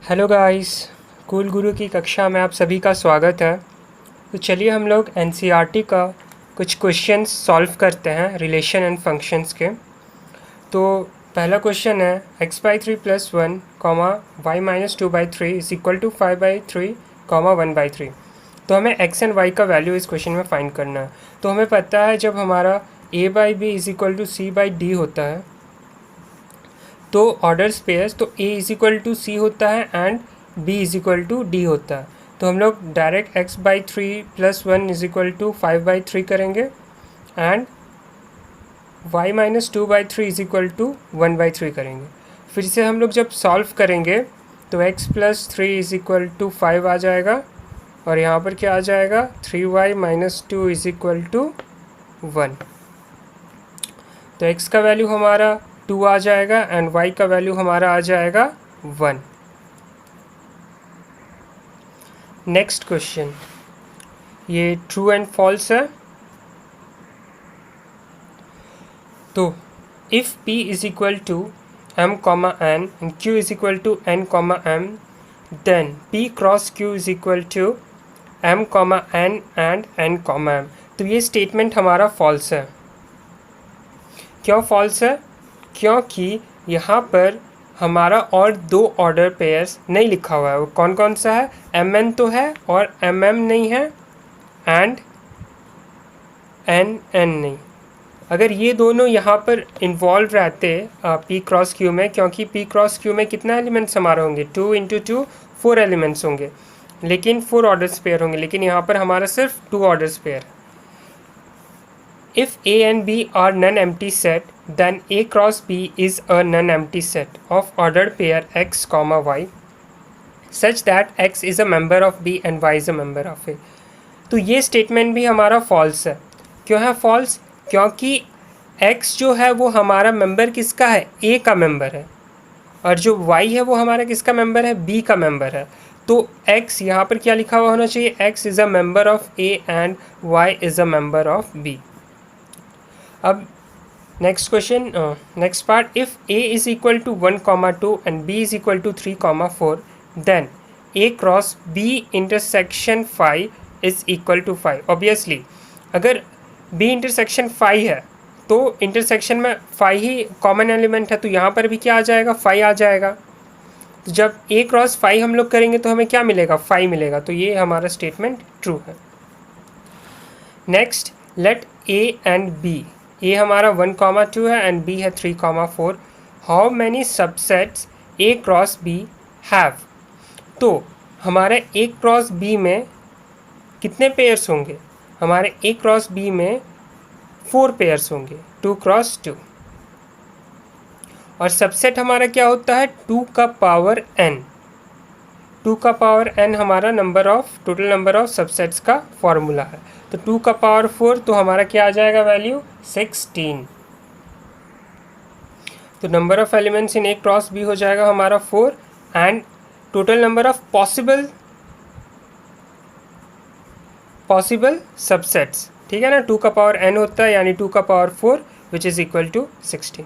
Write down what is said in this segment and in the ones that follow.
Hello guys, cool गुरु की कक्षा में आप सभी का स्वागत है। तो चलिए हम लोग एनसीईआरटी का कुछ क्वेश्चंस सॉल्व करते हैं रिलेशन एंड फंक्शंस के। तो पहला क्वेश्चन है x/3 + 1, y-2/3 is equal to 5/3, 1/3। तो हमें x एंड y का वैल्यू इस क्वेश्चन में फाइंड करना है। तो हमें पता है जब हमारा a/b is equal to c/d होता है तो ऑर्डर स्पेयर्स तो a is equal to C होता है and b is equal to D होता है। तो हम लोग direct x/3 + 1 is equal to 5/3 करेंगे and y-2/3 is equal to 1/3 करेंगे। फिर से हम लोग जब सॉल्व करेंगे तो x + 3 इज इक्वल टू 5 आ जाएगा और यहाँ पर क्या आ जाएगा 3y - 2 इज इक्वल टू 1। तो x का वैल्यू हमारा 2 आ जाएगा एंड y का वैल्यू हमारा आ जाएगा 1। नेक्स्ट क्वेश्चन, ये ट्रू एंड फॉल्स है। तो if p is equal to m, n एंड q is equal to n, m, then p cross q is equal to m, n and n, m। तो ये statement हमारा false है। क्यों false है? क्योंकि यहाँ पर हमारा और दो ऑर्डर पेयर्स नहीं लिखा हुआ है। वो कौन कौन सा है? mn तो है और mm नहीं है एंड nn नहीं। अगर ये दोनों यहाँ पर इन्वॉल्व रहते p क्रॉस q में, क्योंकि p क्रॉस q में कितना एलिमेंट्स हमारे होंगे 2 × 2 4 एलिमेंट्स होंगे, लेकिन 4 ऑर्डर्स पेयर होंगे, लेकिन यहाँ पर हमारा सिर्फ 2 orders pair. If A and B are non-empty set, then A cross B is a non-empty set of ordered pair x, y such that x is a member of B and y is a member of A। तो ये statement भी हमारा false है। क्यों है false? क्योंकि x जो है वो हमारा मेंबर किसका है? A का मेंबर है, और जो y है वो हमारा किसका मेंबर है? B का मेंबर है। तो x यहाँ पर क्या लिखा हुआ होना चाहिए? x is a member of A and y is a member of B। अब next question, next part, if a is equal to 1, 2 and b is equal to 3, 4, then a cross b intersection 5 is equal to 5। Obviously अगर b intersection 5 है तो intersection में 5 ही common element है, तो यहाँ पर भी क्या आ जाएगा? 5 आ जाएगा। तो जब a क्रॉस 5 हम लोग करेंगे तो हमें क्या मिलेगा? 5 मिलेगा। तो ये हमारा स्टेटमेंट ट्रू है। Next, let a and b, a हमारा 1, 2 है एंड b है 3, 4। How many subsets a cross b have? तो हमारे a क्रॉस b में कितने पेयर्स होंगे? हमारे a क्रॉस b में 4 पेयर्स होंगे, 2 क्रॉस 2। और सबसेट हमारा क्या होता है? 2 का पावर n। 2 का पावर n हमारा टोटल नंबर ऑफ सबसेट्स का फॉर्मूला है। तो 2 का पावर 4, तो हमारा क्या आ जाएगा वैल्यू? 16। तो number of elements in A cross B हो जाएगा हमारा 4 and total number of possible subsets, ठीक है ना, 2 का पावर n होता है, यानी 2 का power 4 which is equal to 16।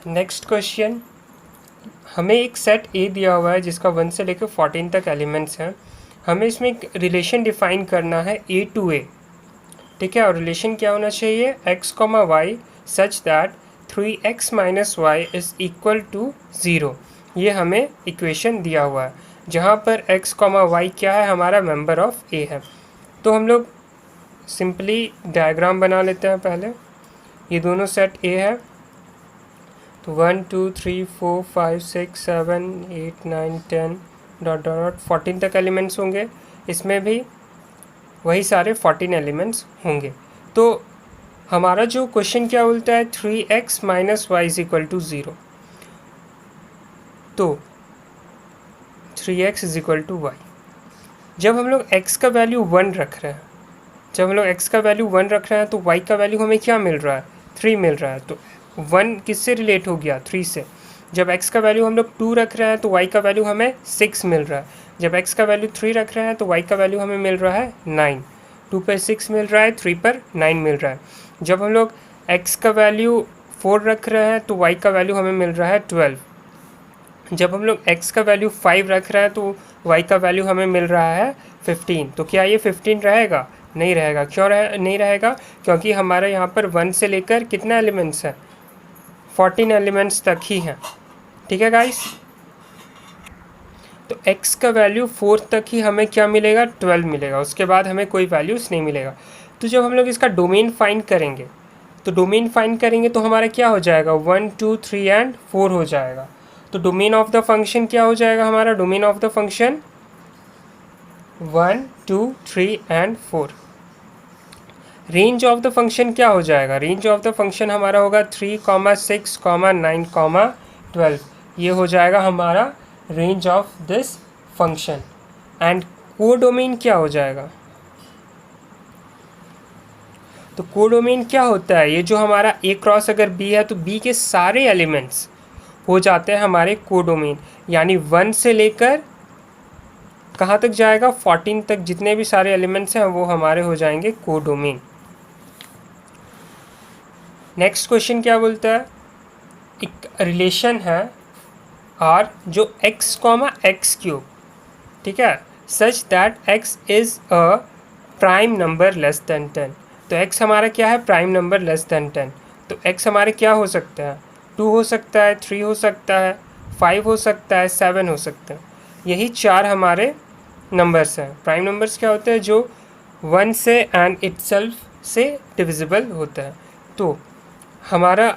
Next question, हमें एक सेट A दिया हुआ है जिसका 1 से लेकर 14 तक एलिमेंट्स हैं। हमें इसमें एक रिलेशन डिफाइन करना है A to A, ठीक है। और रिलेशन क्या होना चाहिए? x, y such that 3x - y is equal to 0। ये हमें इक्वेशन दिया हुआ है, जहाँ पर x, y क्या है? हमारा मेंबर ऑफ A है। तो हम लोग सिंपली डायग्राम बना लेते हैं पहले। ये दोनों सेट A है, तो 1, 2, 3, 4, 5, 6, 7, 8, 9, 10 ... 14 तक एलिमेंट्स होंगे। इसमें भी वही सारे 14 एलिमेंट्स होंगे। तो हमारा जो क्वेश्चन क्या बोलता है? 3x - y is equal to 0। तो 3x is equal to y। जब हम लोग x का वैल्यू 1 रख रहे हैं, तो y का वैल्यू हमें क्या मिल रहा है? 3 मिल रहा है। तो 1 किससे रिलेट हो गया? 3 से। जब x का वैल्यू हम लोग 2 रख रहे हैं तो y का वैल्यू हमें 6 मिल रहा है। जब x का वैल्यू 3 रख रहे हैं तो y का वैल्यू हमें मिल रहा है 9। 2 पर 6 मिल रहा है, 3 पर 9 मिल रहा है। जब हम लोग x का वैल्यू 4 रख रहे हैं तो y का वैल्यू हमें मिल रहा है 12। जब हम लोग x का वैल्यू 5 रख रहे हैं तो y का वैल्यू हमें मिल रहा है 15, तो क्या ये 15 रहेगा? नहीं रहेगा। क्यों नहीं रहेगा? क्योंकि हमारे यहाँ पर 1 से लेकर कितने एलिमेंट्स हैं? 14 एलिमेंट्स तक ही हैं। ठीक है गाइस, तो x का वैल्यू 4 तक ही हमें क्या मिलेगा? 12 मिलेगा, उसके बाद हमें कोई वैल्यूज़ नहीं मिलेगा। तो जब हम लोग इसका डोमेन फाइंड करेंगे तो हमारा क्या हो जाएगा? 1 2 3 एंड 4 हो जाएगा। तो डोमेन ऑफ द फंक्शन क्या हो जाएगा हमारा? Domain of the function 1 2 3 and 4। Range of the function क्या हो जाएगा? रेंज ऑफ द फंक्शन हमारा होगा 3, 6, 9, 12। ये हो जाएगा हमारा range of this function. And codomain क्या हो जाएगा? तो कोडोमेन क्या होता है? ये जो हमारा ए क्रॉस अगर बी है तो बी के सारे एलिमेंट्स हो जाते हैं हमारे कोडोमेन, यानी 1 से लेकर कहाँ तक जाएगा? 14 तक जितने भी सारे एलिमेंट्स हैं वो हमारे हो जाएंगे कोडोमेन। नेक्स्ट क्वेश्चन क्या बोलता है? एक रिलेशन है R जो x, x³, ठीक है, such that x is a prime number less than 10। तो x हमारा क्या है? Prime number less than 10। तो x हमारे क्या हो सकता है? 2 हो सकता है, 3 हो सकता है, 5 हो सकता है, 7 हो सकता है। यही 4 हमारे नंबर्स हैं। प्राइम नंबर्स क्या होते हैं? जो 1 से एंड इटसेल्फ से डिविजिबल होता है। तो हमारा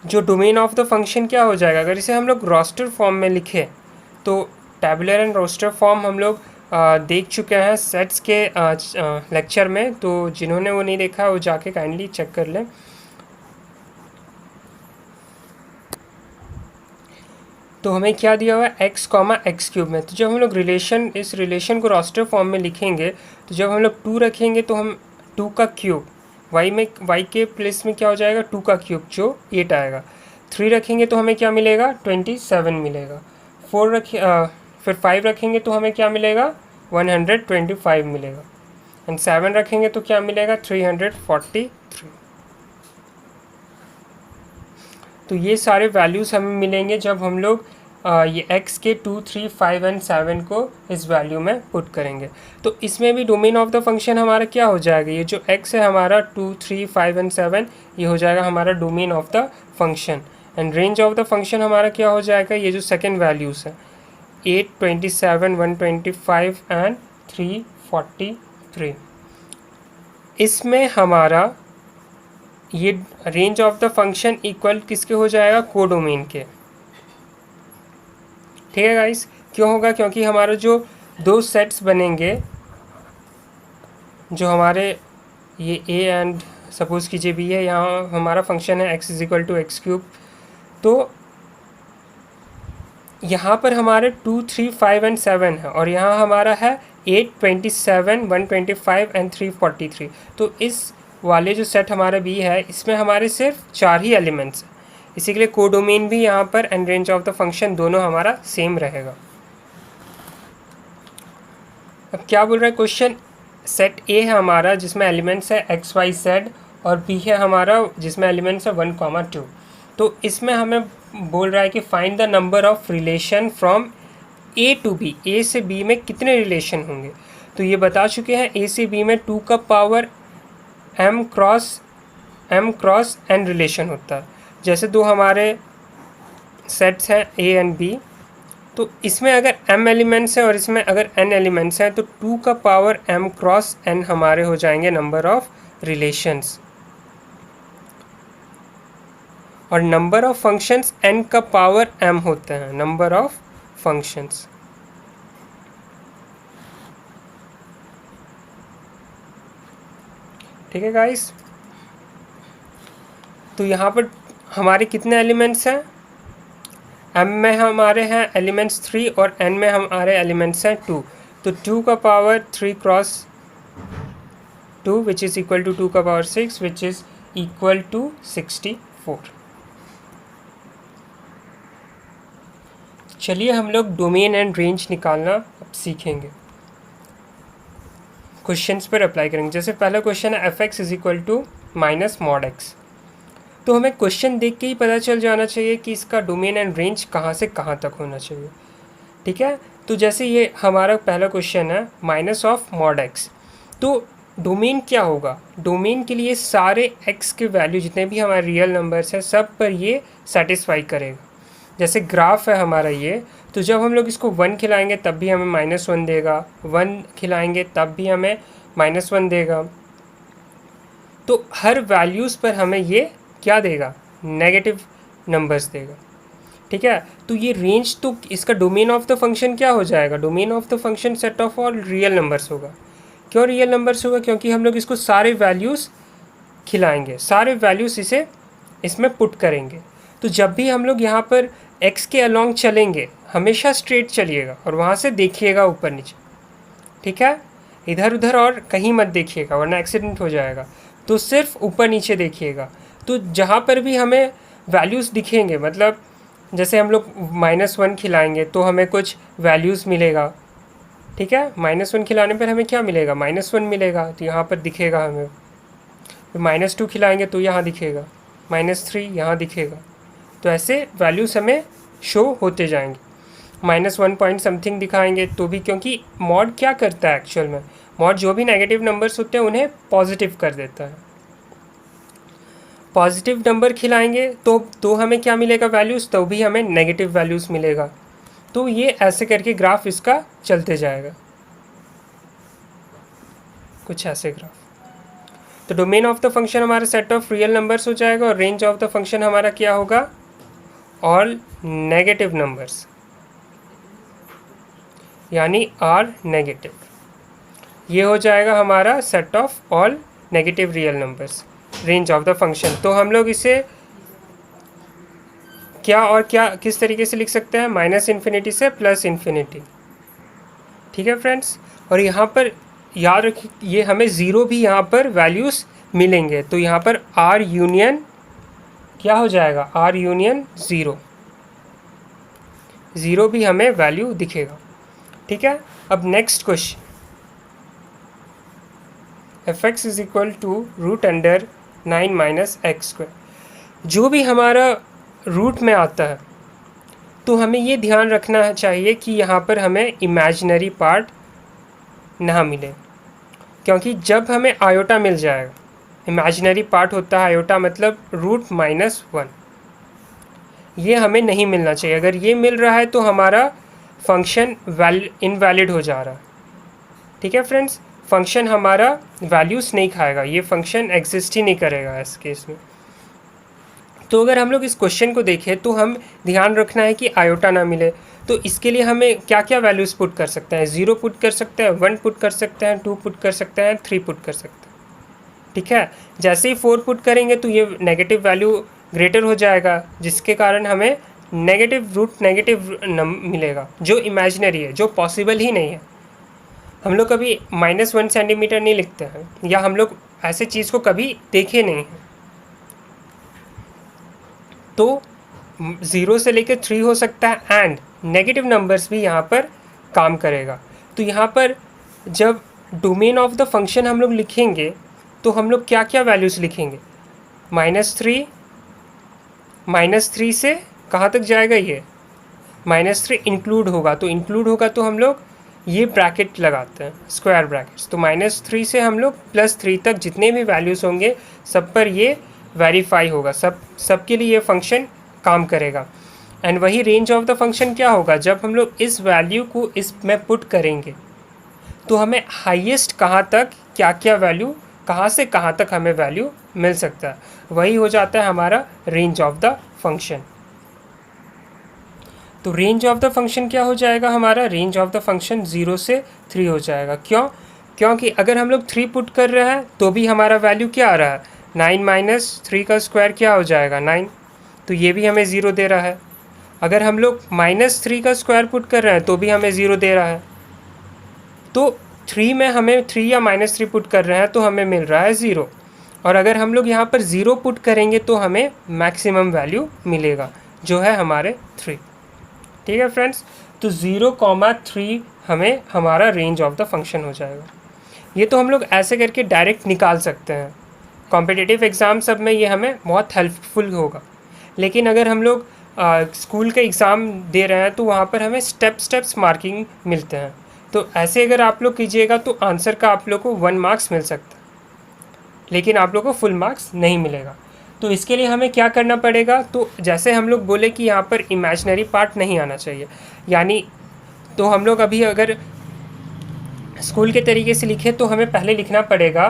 जो डोमेन ऑफ द फंक्शन क्या हो जाएगा? अगर इसे हम लोग रोस्टर फॉर्म में लिखें तो टैबुलर एंड रोस्टर फॉर्म हम लोग देख चुके हैं सेट्स के लेक्चर में, तो जिन्होंने वो नहीं देखा वो जाके काइंडली चेक कर लें। तो हमें क्या दिया हुआ है? x, x³ में। तो जब हम लोग इस रिलेशन को रोस्टर फॉर्म में लिखेंगे तो जब हम लोग 2 रखेंगे तो हम 2 का क्यूब, y के प्लेस में क्या हो जाएगा? 2 का क्यूब जो 8 आएगा। 3 रखेंगे तो हमें क्या मिलेगा? 27 मिलेगा। फिर 5 रखेंगे तो हमें क्या मिलेगा? 125 मिलेगा। एंड 7 रखेंगे तो क्या मिलेगा? 343। तो ये सारे वैल्यूज़ हमें मिलेंगे जब हम लोग ये x के 2, 3, 5 एंड 7 को इस वैल्यू में पुट करेंगे। तो इसमें भी डोमेन ऑफ द फंक्शन हमारा क्या हो जाएगा? ये जो x है हमारा 2, 3, 5 एंड 7, ये हो जाएगा हमारा domain of the function. And range of the function हमारा क्या हो जाएगा? ये जो सेकेंड वैल्यूज़ है 8, 27, 125 एंड 343। इसमें हमारा ये range of the function equal किसके हो जाएगा? कोडोमेन के। ठीक है गाइस, क्यों होगा? क्योंकि हमारा जो 2 सेट्स बनेंगे, जो हमारे ये a एंड सपोज कीजिए b है, यहाँ हमारा फंक्शन है x = x³, तो यहाँ पर हमारे 2, 3, 5 एंड 7 है और यहाँ हमारा है 8, 27, 125 एंड 343। तो इस वाले जो सेट हमारा बी है इसमें हमारे सिर्फ 4 ही एलिमेंट्स हैं, इसी के लिए कोडोमेन भी यहाँ पर and range of the function दोनों हमारा सेम रहेगा। अब क्या बोल रहा है क्वेश्चन? सेट ए है हमारा जिसमें एलिमेंट्स है x, y, z और बी है हमारा जिसमें एलिमेंट्स है 1, 2। तो इसमें हमें बोल रहा है कि find the number of relation from A to B. A से बी में कितने रिलेशन होंगे? तो ये बता चुके हैं, ए से बी में 2 का power m cross n relation होता है। जैसे दो हमारे सेट्स हैं a एंड b, तो इसमें अगर m एलिमेंट्स हैं और इसमें अगर n एलिमेंट्स हैं तो 2 का पावर m क्रॉस n हमारे हो जाएंगे नंबर ऑफ रिलेशंस। और नंबर ऑफ फंक्शंस n का पावर m होते हैं, नंबर ऑफ फंक्शंस। ठीक है गाइस, तो यहाँ पर हमारे कितने एलिमेंट्स हैं? m में हमारे हैं एलिमेंट्स 3 और n में हमारे एलिमेंट्स हैं 2। तो 2 का power 3 cross 2 which is equal to 2 का power 6 which is equal to 64। चलिए हम लोग डोमेन एंड रेंज निकालना अब सीखेंगे, क्वेश्चंस पर अप्लाई करेंगे। जैसे पहला क्वेश्चन है f(x) = -mod x। तो हमें क्वेश्चन देख के ही पता चल जाना चाहिए कि इसका डोमेन एंड रेंज कहाँ से कहाँ तक होना चाहिए। ठीक है, तो जैसे ये हमारा पहला क्वेश्चन है माइनस ऑफ मॉड एक्स, तो डोमेन क्या होगा, डोमेन के लिए सारे x के वैल्यू जितने भी हमारे रियल नंबर्स हैं सब पर ये सेटिस्फाई करेगा। जैसे ग्राफ है हमारा ये, तो जब हम लोग इसको 1 खिलाएंगे तब भी हमें -1 देगा, 1 खिलाएंगे तब भी हमें -1 देगा। तो हर वैल्यूज़ पर हमें ये क्या देगा, नेगेटिव नंबर्स देगा। ठीक है, तो ये रेंज, तो इसका डोमेन ऑफ द फंक्शन क्या हो जाएगा, domain of the function set of all real numbers होगा। क्यों रियल नंबर्स होगा, क्योंकि हम लोग इसको सारे वैल्यूज़ खिलाएंगे, सारे वैल्यूज़ इसे इसमें पुट करेंगे। तो जब भी हम लोग यहाँ पर x के अलॉन्ग चलेंगे हमेशा स्ट्रेट चलिएगा और वहाँ से देखिएगा ऊपर नीचे। ठीक है, इधर उधर और कहीं मत देखिएगा वरना एक्सीडेंट हो जाएगा, तो सिर्फ ऊपर नीचे देखिएगा। तो जहाँ पर भी हमें वैल्यूज़ दिखेंगे, मतलब जैसे हम लोग -1 खिलाएंगे तो हमें कुछ वैल्यूज़ मिलेगा। ठीक है, -1 खिलाने पर हमें क्या मिलेगा, -1 मिलेगा, तो यहाँ पर दिखेगा हमें। तो -2 खिलाएंगे तो यहाँ दिखेगा, -3 यहाँ दिखेगा। तो ऐसे वैल्यूज़ हमें शो होते जाएंगे। -1 पॉइंट समथिंग दिखाएंगे तो भी, क्योंकि मॉड क्या करता है एक्चुअल में, मॉड जो भी नेगेटिव नंबर्स होते हैं उन्हें पॉजिटिव कर देता है। पॉजिटिव नंबर खिलाएंगे तो हमें क्या मिलेगा वैल्यूज़, तो भी हमें नेगेटिव वैल्यूज़ मिलेगा। तो ये ऐसे करके ग्राफ इसका चलते जाएगा, कुछ ऐसे ग्राफ। तो डोमेन ऑफ द फंक्शन हमारा सेट ऑफ रियल नंबर्स हो जाएगा और रेंज ऑफ द फंक्शन हमारा क्या होगा, ऑल नेगेटिव नंबर्स, यानी आर नेगेटिव। ये हो जाएगा हमारा set of all negative real numbers, range of the function. तो हम लोग इसे क्या और क्या किस तरीके से लिख सकते हैं, -∞ से +∞। ठीक है फ्रेंड्स, और यहाँ पर याद रखिए ये हमें ज़ीरो भी यहाँ पर वैल्यूज़ मिलेंगे, तो यहाँ पर आर यूनियन क्या हो जाएगा, आर यूनियन ज़ीरो, ज़ीरो भी हमें वैल्यू दिखेगा। ठीक है, अब next question, fx is equal to √9 - x²। जो भी हमारा रूट में आता है तो हमें ये ध्यान रखना चाहिए कि यहाँ पर हमें इमेजिनरी पार्ट ना मिले, क्योंकि जब हमें आयोटा मिल जाएगा, इमेजिनरी पार्ट होता है आयोटा मतलब √-1, ये हमें नहीं मिलना चाहिए। अगर ये मिल रहा है तो हमारा फंक्शन इनवैलिड हो जा रहा है। ठीक है फ्रेंड्स, फंक्शन हमारा वैल्यूज़ नहीं खाएगा, ये फंक्शन एग्जिस्ट ही नहीं करेगा इस केस में। तो अगर हम लोग इस क्वेश्चन को देखें तो हम ध्यान रखना है कि आयोटा ना मिले, तो इसके लिए हमें क्या क्या वैल्यूज़ पुट कर सकते हैं, 0 पुट कर सकते हैं, 1 पुट कर सकते हैं, 2 पुट कर सकते हैं, 3 पुट कर सकते हैं। ठीक है, जैसे ही 4 पुट करेंगे तो ये नेगेटिव वैल्यू ग्रेटर हो जाएगा, जिसके कारण हमें नेगेटिव मिलेगा, जो इमेजिनरी है, जो पॉसिबल ही नहीं है। हम लोग कभी -1 सेंटीमीटर नहीं लिखते हैं, या हम लोग ऐसे चीज़ को कभी देखे नहीं हैं। तो 0 से लेकर 3 हो सकता है, एंड नेगेटिव नंबर्स भी यहाँ पर काम करेगा। तो यहाँ पर जब डोमेन ऑफ द फंक्शन हम लोग लिखेंगे तो हम लोग क्या क्या वैल्यूज़ लिखेंगे, -3 से कहाँ तक जाएगा, ये -3 इंक्लूड होगा, तो इंक्लूड होगा तो हम लोग ये ब्रैकेट लगाते हैं, स्क्वायर ब्रैकेट्स। तो -3 से हम लोग +3 तक जितने भी वैल्यूज़ होंगे सब पर ये वेरीफाई होगा, सब के लिए ये फंक्शन काम करेगा। एंड वही रेंज ऑफ द फंक्शन क्या होगा, जब हम लोग इस वैल्यू को इसमें पुट करेंगे तो हमें हाईएस्ट कहाँ तक क्या क्या वैल्यू, कहाँ से कहाँ तक हमें वैल्यू मिल सकता है, वही हो जाता है हमारा रेंज ऑफ द फंक्शन। तो रेंज ऑफ द फंक्शन क्या हो जाएगा हमारा, रेंज ऑफ द फंक्शन 0 से 3 हो जाएगा। क्यों, क्योंकि अगर हम लोग 3 पुट कर रहे हैं तो भी हमारा वैल्यू क्या आ रहा है, 9 - 3 का स्क्वायर क्या हो जाएगा, 9, तो ये भी हमें 0 दे रहा है। अगर हम लोग -3 का स्क्वायर पुट कर रहे हैं तो भी हमें 0 दे रहा है। तो 3 में हमें 3 या -3 पुट कर रहे हैं तो हमें मिल रहा है 0, और अगर हम लोग यहाँ पर 0 पुट करेंगे तो हमें मैक्सिमम वैल्यू मिलेगा जो है हमारे 3। ठीक है फ्रेंड्स, तो 0,3 हमें हमारा रेंज ऑफ द फंक्शन हो जाएगा। ये तो हम लोग ऐसे करके डायरेक्ट निकाल सकते हैं, कॉम्पिटिटिव एग्ज़ाम सब में ये हमें बहुत हेल्पफुल होगा। लेकिन अगर हम लोग स्कूल के एग्ज़ाम दे रहे हैं तो वहाँ पर हमें स्टेप्स मार्किंग मिलते हैं। तो ऐसे अगर आप लोग कीजिएगा तो आंसर का आप लोग को 1 मार्क्स मिल सकता है, लेकिन आप लोग को फुल मार्क्स नहीं मिलेगा। तो इसके लिए हमें क्या करना पड़ेगा, तो जैसे हम लोग बोले कि यहाँ पर इमेजिनरी पार्ट नहीं आना चाहिए, यानी तो हम लोग अभी अगर स्कूल के तरीके से लिखे तो हमें पहले लिखना पड़ेगा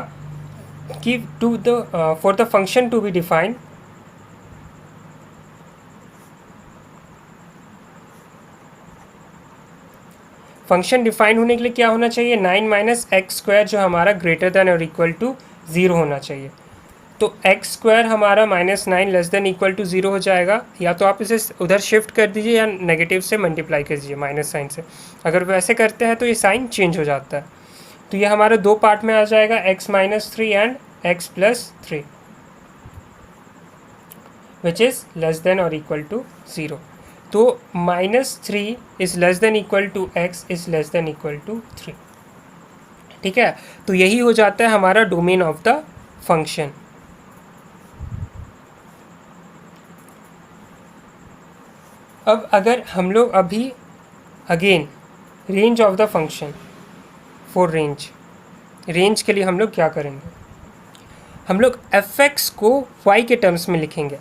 कि for the function to be defined, function define होने के लिए क्या होना चाहिए, 9 माइनस एक्स स्क्वायर जो हमारा ग्रेटर देन और इक्वल टू 0 होना चाहिए। तो एक्स स्क्वायर हमारा -9 लेस देन इक्वल टू 0 हो जाएगा, या तो आप इसे उधर शिफ्ट कर दीजिए या नेगेटिव से मल्टीप्लाई कर दीजिए माइनस साइन से। अगर वैसे करते हैं तो ये साइन चेंज हो जाता है। तो ये हमारा दो पार्ट में आ जाएगा, x-3 and x+3 which is less than और इक्वल टू 0। तो -3 is less than equal to x is less than equal to 3। ठीक है, तो यही हो जाता है हमारा डोमेन ऑफ द फंक्शन। अब अगर हम लोग अभी again range of the function, for range के लिए हम लोग क्या करेंगे, हम लोग f(x) को y के टर्म्स में लिखेंगे।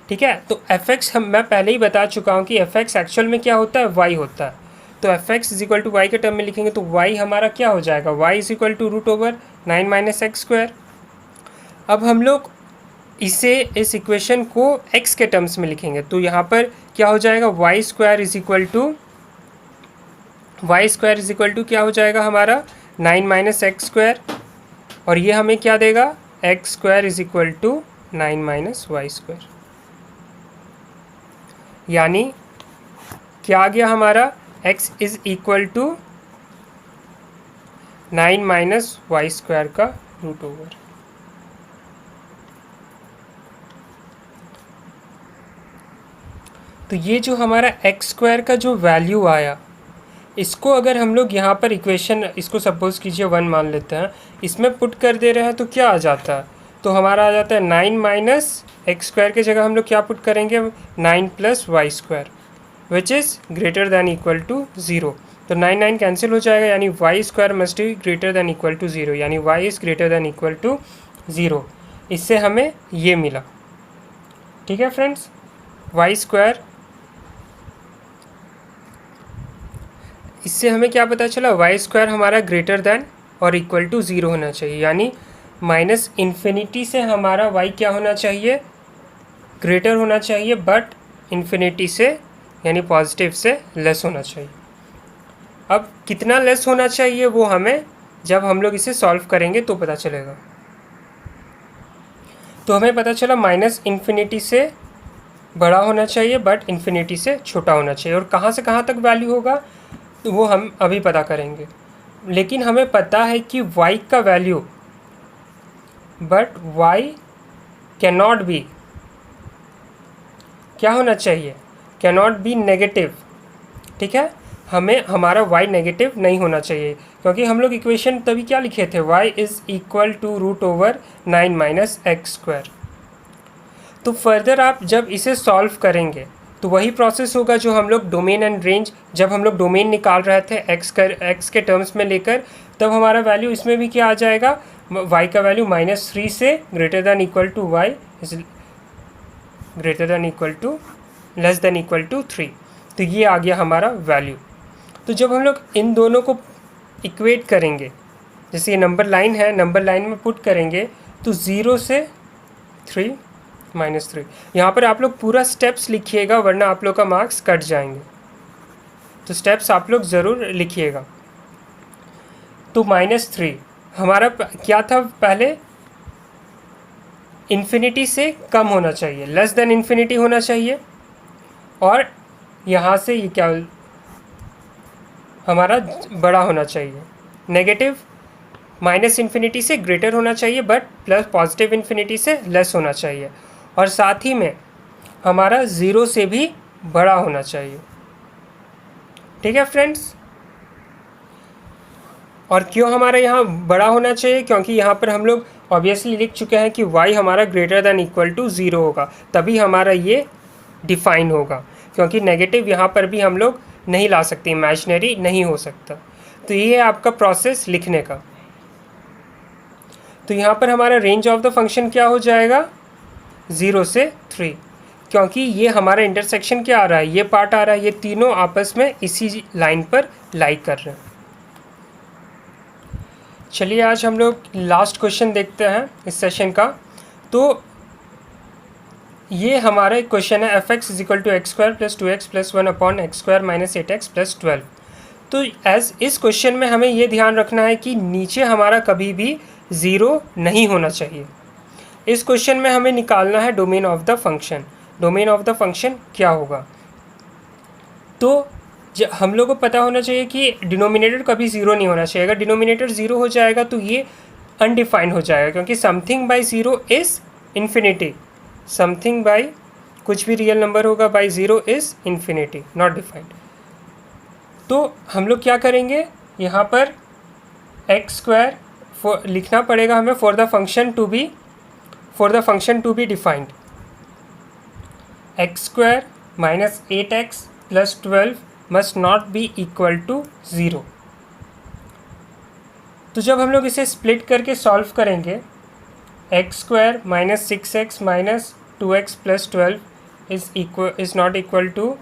ठीक है, तो f(x) मैं पहले ही बता चुका हूँ कि f(x) एक्चुअल में क्या होता है, y होता है। तो f(x) is equal to y के टर्म में लिखेंगे तो y हमारा क्या हो जाएगा, y is equal to √9 minus x square. अब हम लोग इसे इस इक्वेशन को x के टर्म्स में लिखेंगे तो यहाँ पर क्या हो जाएगा, y square is equal to क्या हो जाएगा हमारा 9 माइनस एक्स स्क्वायर, और ये हमें क्या देगा, x square is equal to 9 minus y square. यानी क्या आ गया हमारा, x is equal to 9 minus y square का √। तो ये जो हमारा एक्स स्क्वायर का जो वैल्यू आया, इसको अगर हम लोग यहाँ पर इक्वेशन, इसको सपोज कीजिए 1 मान लेते हैं, इसमें पुट कर दे रहे हैं तो क्या आ जाता है, तो हमारा आ जाता है 9 माइनस एक्स स्क्वायर की जगह हम लोग क्या पुट करेंगे, 9 plus y square which is greater than equal to 0। तो 9 कैंसिल हो जाएगा, यानी y square must be greater than equal to 0, यानी y is greater than equal to 0। इससे हमें ये मिला। ठीक है फ्रेंड्स, वाई स्क्वायर, इससे हमें क्या पता चला, वाई स्क्वायर हमारा ग्रेटर दैन और इक्वल टू 0 होना चाहिए, यानी -∞ से हमारा y क्या होना चाहिए, ग्रेटर होना चाहिए, बट इन्फिनिटी से यानी पॉजिटिव से लेस होना चाहिए। अब कितना लेस होना चाहिए वो हमें जब हम लोग इसे सॉल्व करेंगे तो पता चलेगा। तो हमें पता चला -∞ से बड़ा होना चाहिए बट इन्फिनिटी से छोटा होना चाहिए, और कहाँ से कहाँ तक वैल्यू होगा तो वो हम अभी पता करेंगे। लेकिन हमें पता है कि y का value, but y can not be, क्या होना चाहिए, कैन नॉट बी नेगेटिव। ठीक है, हमें हमारा y नेगेटिव नहीं होना चाहिए, क्योंकि हम लोग इक्वेशन तभी क्या लिखे थे, y is equal to √9 minus x square. तो फर्दर आप जब इसे सॉल्व करेंगे तो वही प्रोसेस होगा जो हम लोग डोमेन एंड रेंज, जब हम लोग डोमेन निकाल रहे थे एक्स के टर्म्स में लेकर, तब हमारा वैल्यू इसमें भी क्या आ जाएगा, y का वैल्यू -3 से greater than equal to y is greater than equal to less than equal to 3। तो ये आ गया हमारा वैल्यू। तो जब हम लोग इन दोनों को इक्वेट करेंगे, जैसे ये नंबर लाइन है, नंबर लाइन में पुट करेंगे तो 0 से 3 -3, यहाँ पर आप लोग पूरा स्टेप्स लिखिएगा वरना आप लोग का मार्क्स कट जाएंगे। तो स्टेप्स आप लोग ज़रूर लिखिएगा। तो -3 हमारा क्या था, पहले इन्फिनिटी से कम होना चाहिए, लेस देन इन्फिनिटी होना चाहिए, और यहाँ से ये क्या हमारा बड़ा होना चाहिए, नेगेटिव -∞ से ग्रेटर होना चाहिए बट प्लस पॉजिटिव इन्फिनिटी से लेस होना चाहिए, और साथ ही में हमारा 0 से भी बड़ा होना चाहिए। ठीक है फ्रेंड्स, और क्यों हमारा यहाँ बड़ा होना चाहिए, क्योंकि यहाँ पर हम लोग ऑब्वियसली लिख चुके हैं कि y हमारा ग्रेटर देन इक्वल टू 0 होगा, तभी हमारा ये डिफाइन होगा, क्योंकि नेगेटिव यहाँ पर भी हम लोग नहीं ला सकते, इमेजिनरी नहीं हो सकता। तो ये है आपका प्रोसेस लिखने का। तो यहाँ पर हमारा रेंज ऑफ द फंक्शन क्या हो जाएगा, 0 से 3, क्योंकि ये हमारा इंटरसेक्शन क्या आ रहा है, ये पार्ट आ रहा है, ये तीनों आपस में इसी लाइन पर लाई कर रहे हैं। चलिए आज हम लोग लास्ट क्वेश्चन देखते हैं इस सेशन का। तो ये हमारा एक क्वेश्चन है, f x is equal to x square plus 2x plus 1 upon x square minus 8x plus 12। तो इस क्वेश्चन में हमें ये ध्यान रखना है कि नीचे हमारा कभी भी 0 नहीं होना चाहिए। इस क्वेश्चन में हमें निकालना है domain of the function. Domain of the function क्या होगा, तो हम लोग को पता होना चाहिए कि डिनोमिनेटर कभी 0 नहीं होना चाहिए। अगर डिनोमिनेटर 0 हो जाएगा तो ये अनडिफाइंड हो जाएगा, क्योंकि something by 0 is infinity. Something by कुछ भी रियल नंबर होगा by 0 is infinity, not defined. तो हम लोग क्या करेंगे, यहाँ पर एक्स स्क्वायर लिखना पड़ेगा हमें for the function to be defined. X square minus 8x plus 12 must not be equal to 0। तो जब हम लोग इसे स्प्लिट करके सॉल्व करेंगे, x square minus 6x minus 2x plus 12 is not equal to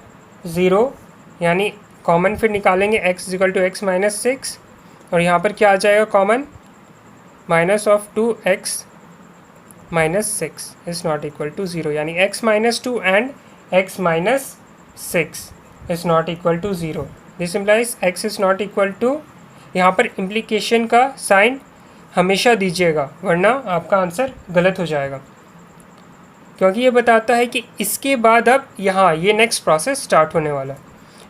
0, यानी कॉमन फिर निकालेंगे x is equal to x minus 6, और यहाँ पर क्या आ जाएगा common, minus of 2x minus 6 is not equal to 0, यानी x minus 2 and x minus 6 is not equal to 0। This implies x is not equal to, यहाँ पर implication का साइन हमेशा दीजिएगा वरना आपका आंसर गलत हो जाएगा, क्योंकि ये बताता है कि इसके बाद अब यहाँ ये नेक्स्ट प्रोसेस स्टार्ट होने वाला है।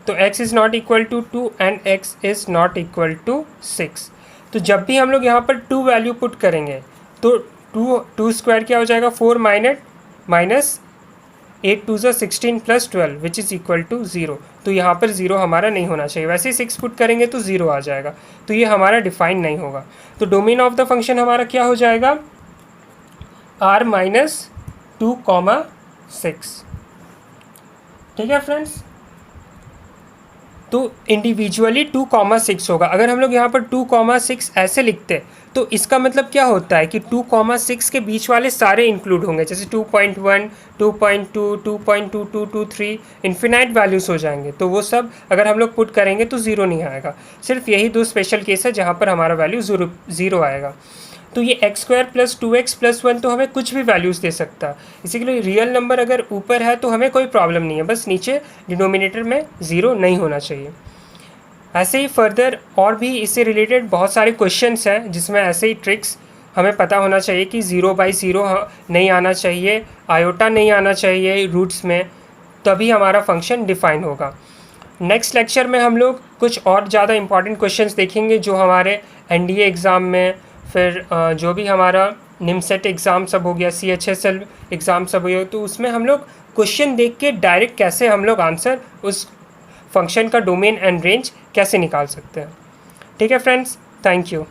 तो x is not equal to 2 and x is not equal to 6। तो जब भी हम लोग यहाँ पर 2 वैल्यू पुट करेंगे तो 2 स्क्वायर क्या हो जाएगा, 4 minus 8 2 16 plus 12 which is equal to 0। तो यहाँ पर 0 हमारा नहीं होना चाहिए, वैसे ही 6 पुट करेंगे तो 0 आ जाएगा, तो ये हमारा डिफाइन नहीं होगा। तो डोमेन ऑफ द फंक्शन हमारा क्या हो जाएगा, r माइनस 2 6। ठीक है फ्रेंड्स, तो इंडिविजुअली 2 6 होगा। अगर हम लोग यहाँ पर 2 6 ऐसे लिखते तो इसका मतलब क्या होता है कि 2 6 के बीच वाले सारे इंक्लूड होंगे, जैसे 2.1 2.2 2.22 23 इन्फिनाइट वैल्यूज़ हो जाएंगे, तो वो सब अगर हम लोग पुट करेंगे तो 0 नहीं आएगा। सिर्फ यही 2 स्पेशल केस है जहाँ पर हमारा वैल्यू 0 आएगा। तो ये x square plus 2x plus 1 तो हमें कुछ भी वैल्यूज़ दे सकता है, इसी के लिए रियल नंबर अगर ऊपर है तो हमें कोई प्रॉब्लम नहीं है, बस नीचे डिनोमिनेटर में 0 नहीं होना चाहिए। ऐसे ही फर्दर और भी इससे रिलेटेड बहुत सारे क्वेश्चंस हैं जिसमें ऐसे ही ट्रिक्स हमें पता होना चाहिए कि 0/0 नहीं आना चाहिए, आयोटा नहीं आना चाहिए रूट्स में, तभी हमारा फंक्शन डिफाइन होगा। नेक्स्ट लेक्चर में हम लोग कुछ और ज़्यादा इंपॉर्टेंट क्वेश्चंस देखेंगे जो हमारे NDA एग्ज़ाम में, फिर जो भी हमारा निमसेट एग्ज़ाम सब हो गया, CHSL एग्ज़ाम सब हो गया, तो उसमें हम लोग क्वेश्चन देख के डायरेक्ट कैसे हम लोग आंसर उस फंक्शन का डोमेन एंड रेंज कैसे निकाल सकते हैं। ठीक है फ्रेंड्स, थैंक यू।